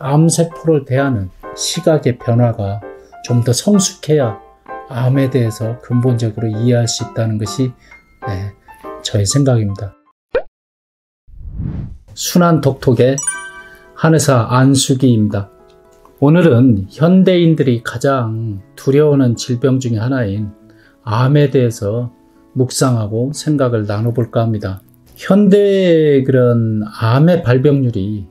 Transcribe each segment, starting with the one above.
암세포를 대하는 시각의 변화가 좀 더 성숙해야 암에 대해서 근본적으로 이해할 수 있다는 것이 저의 생각입니다. 순환톡톡의 한의사 안수기입니다. 오늘은 현대인들이 가장 두려워하는 질병 중에 하나인 암에 대해서 묵상하고 생각을 나눠볼까 합니다. 현대의 그런 암의 발병률이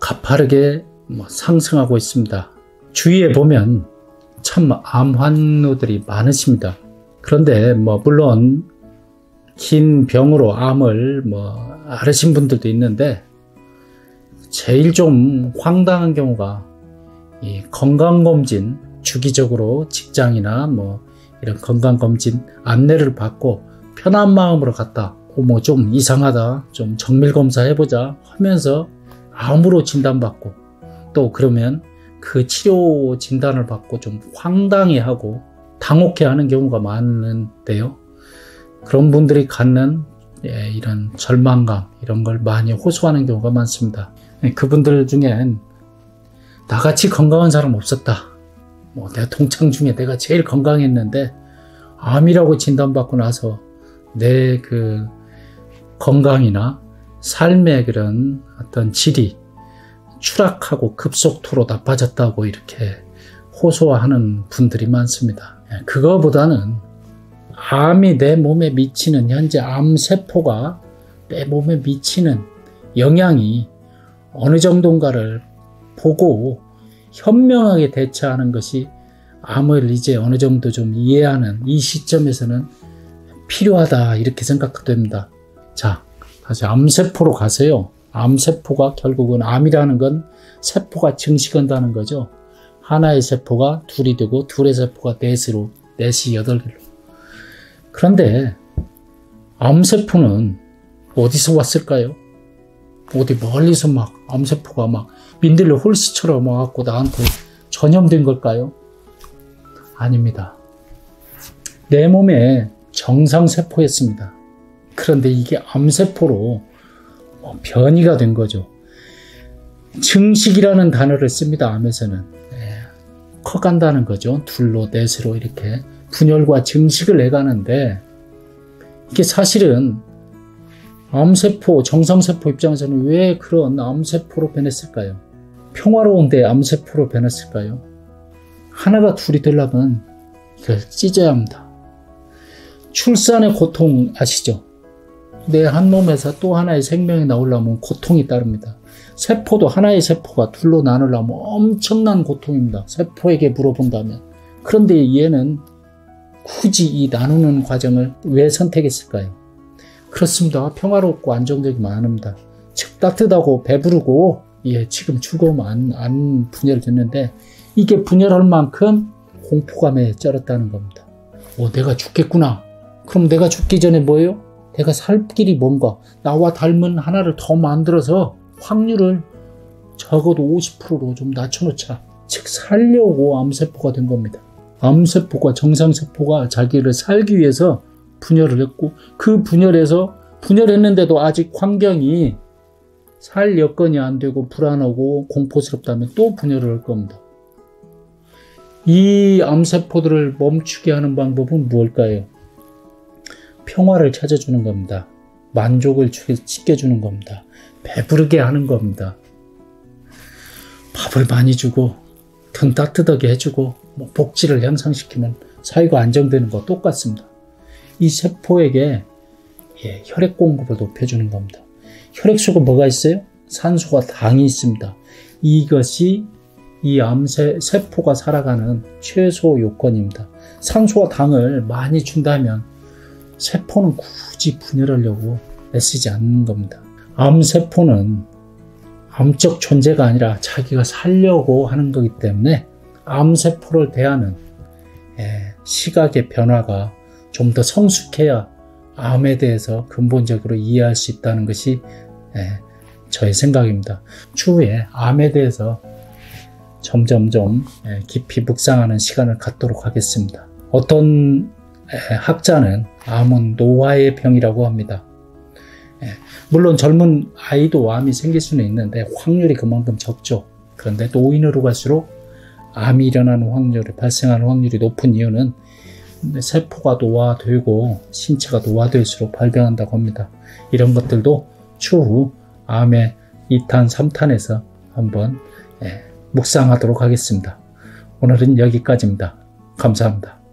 가파르게 상승하고 있습니다. 주위에 보면 참 암 환우들이 많으십니다. 그런데 물론 긴 병으로 암을 앓으신 분들도 있는데 제일 좀 황당한 경우가 이 건강검진, 주기적으로 직장이나 이런 건강검진 안내를 받고 편한 마음으로 갔다 좀 이상하다, 좀 정밀검사 해보자 하면서 암으로 진단받고 또 그러면 그 치료 진단을 받고 좀 황당해하고 당혹해하는 경우가 많은데요. 그런 분들이 갖는 이런 절망감, 이런 걸 많이 호소하는 경우가 많습니다. 그분들 중엔 나같이 건강한 사람 없었다. 내 동창 중에 내가 제일 건강했는데 암이라고 진단받고 나서 내 그 건강이나 삶의 그런 어떤 질이 추락하고 급속도로 나빠졌다고 이렇게 호소하는 분들이 많습니다. 그거보다는 암이 내 몸에 미치는, 현재 암세포가 내 몸에 미치는 영향이 어느 정도인가를 보고 현명하게 대처하는 것이 암을 이제 어느 정도 좀 이해하는 이 시점에서는 필요하다, 이렇게 생각됩니다. 자, 다시 암세포로 가세요. 암세포가 결국은 암이라는 건 세포가 증식한다는 거죠. 하나의 세포가 둘이 되고 둘의 세포가 넷으로, 넷이 8개로. 그런데 암세포는 어디서 왔을까요? 어디 멀리서 암세포가 민들레 홀씨처럼 와갖고 나한테 전염된 걸까요? 아닙니다. 내 몸에 정상세포였습니다. 그런데 이게 암세포로 변이가 된 거죠. 증식이라는 단어를 씁니다. 암에서는. 커간다는 거죠. 둘로 넷으로 이렇게 분열과 증식을 해가는데 이게 사실은 암세포, 정상세포 입장에서는 왜 그런 암세포로 변했을까요? 평화로운데 암세포로 변했을까요? 하나가 둘이 되려면 이걸 찢어야 합니다. 출산의 고통 아시죠? 내 한 몸에서 또 하나의 생명이 나오려면 고통이 따릅니다. 세포도 하나의 세포가 둘로 나누려면 엄청난 고통입니다. 세포에게 물어본다면. 그런데 얘는 굳이 이 나누는 과정을 왜 선택했을까요? 그렇습니다. 평화롭고 안정적이면 안 합니다. 즉 따뜻하고 배부르고 지금 죽으면 안 분열됐는데 이게 분열할 만큼 공포감에 쩔었다는 겁니다. 내가 죽겠구나. 그럼 내가 죽기 전에 뭐예요? 내가 살 길이 뭔가, 나와 닮은 하나를 더 만들어서 확률을 적어도 50%로 좀 낮춰놓자. 즉 살려고 암세포가 된 겁니다. 암세포가, 정상세포가 자기를 살기 위해서 분열을 했고, 그 분열했는데도 아직 환경이 살 여건이 안 되고 불안하고 공포스럽다면 또 분열을 할 겁니다. 이 암세포들을 멈추게 하는 방법은 무엇일까요? 평화를 찾아주는 겁니다. 만족을 지켜주는 겁니다. 배부르게 하는 겁니다. 밥을 많이 주고 등 따뜻하게 해주고 복지를 향상시키면 사회가 안정되는 거 똑같습니다. 이 세포에게 혈액 공급을 높여주는 겁니다. 혈액 속에 뭐가 있어요? 산소와 당이 있습니다. 이것이 이 세포가 살아가는 최소 요건입니다. 산소와 당을 많이 준다면 세포는 굳이 분열하려고 애쓰지 않는 겁니다. 암세포는 암적 존재가 아니라 자기가 살려고 하는 거기 때문에 암세포를 대하는 시각의 변화가 좀 더 성숙해야 암에 대해서 근본적으로 이해할 수 있다는 것이 저의 생각입니다. 추후에 암에 대해서 점점점 깊이 묵상하는 시간을 갖도록 하겠습니다. 어떤 학자는 암은 노화의 병이라고 합니다. 물론 젊은 아이도 암이 생길 수는 있는데 확률이 그만큼 적죠. 그런데 노인으로 갈수록 암이 일어나는 확률이 발생하는 확률이 높은 이유는 세포가 노화되고 신체가 노화될수록 발병한다고 합니다. 이런 것들도 추후 암의 2탄, 3탄에서 한번 묵상하도록 하겠습니다. 오늘은 여기까지입니다. 감사합니다.